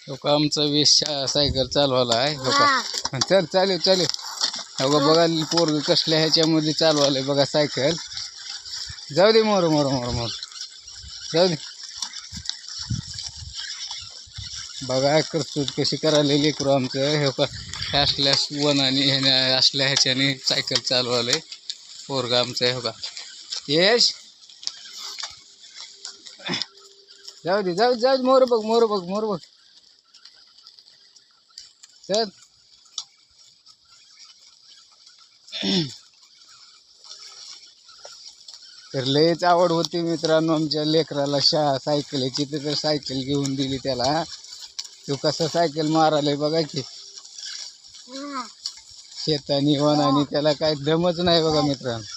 हो का आमचा वीस सायकल चालवायला आहे हो का चल चालेल चालेल हो का बघा पोरग कसल्या ह्याच्यामध्ये चालवायला बघा सायकल जाऊ दे मोर मोर मोर मोर जाऊ दे बघा करतो कशी करायला लेकरू आमचं हे का असल्या वनाने ह्याने असल्या ह्याच्याने सायकल चालवायला पोरग आमचं हो का यश जाऊ दे जाऊ जाऊ मोर बघ मोर बघ मोर बघ चल तर लयच आवड होती मित्रांनो आमच्या लेकराला सायकलीची तर सायकल घेऊन दिली त्याला तो कसं सायकल मारायला बघा की शेतानी वनानी त्याला काय दमच नाही बघा मित्रांनो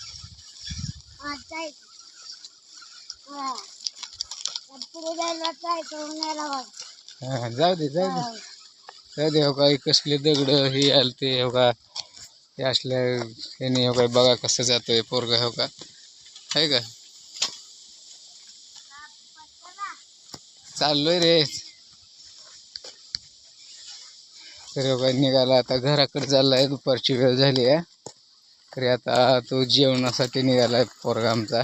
जाऊ दे जाऊ दे जाऊ दे हो का कसले दगड हे आलते हो का हे असल्या ह्याने हो काय बघा कसं जातोय पोरगा हो का आहे का चाललोय रे तर हो काय निघाला आता घराकडे चाललाय दुपारची वेळ झाली आहे तरी आता तो जेवणासाठी निघालाय पोरगा आमचा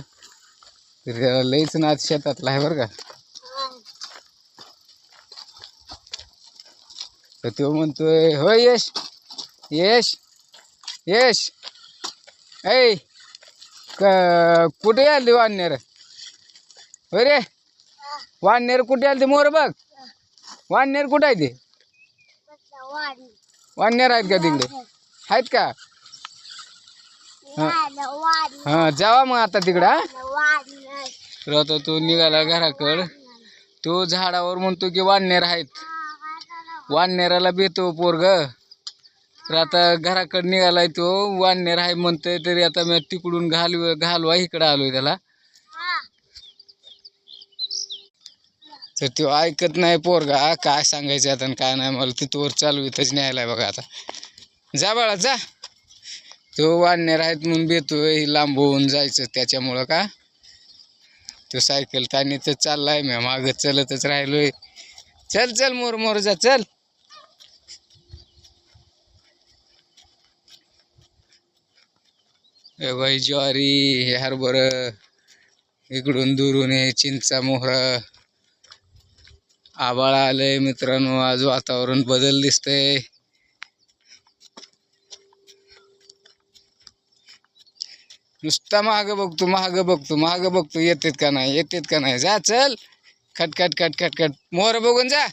तर त्याला लईच नाद शेतातला आहे बरं का तर तो म्हणतोय हो यश यश यश ऐ कुठे आली वाननेर होय रे वाननेर कुठे आली मोर बघ वाननेर कुठे आहे ते वाननेर आहेत का तिकडे आहेत का हां जावा मग आता तिकडं तर आता तो निघाला घराकडं तो झाडावर म्हणतो की वाननेर आहेत वाननेराला भेटतो पोरग तर आता घराकडे निघालाय तो वाननेर आहे म्हणतोय तरी आता मी तिकडून घालवा इकडं आलोय त्याला तर तो ऐकत नाही पोरगा काय सांगायचं आता काय नाही मला तिथवर चालू इथंच न्यायलाय बघा आता जा बाळा जा तो वाननेर आहेत म्हणून भेटतोय लांबवून जायचं त्याच्यामुळं का तो सायकल तानीतच चाललाय मी मागं चलतच राहिलोय चल चल मोर मोर जा चल बाई ज्वारी हे हरभर इकडून दुरून हे चिंचा मोहरा आभाळ आलंय मित्रांनो आज वातावरण बदल दिसतंय नुसता महाग बघतो येतेत का नाही जा चल खटखट खटखट खट मोहर बघून जा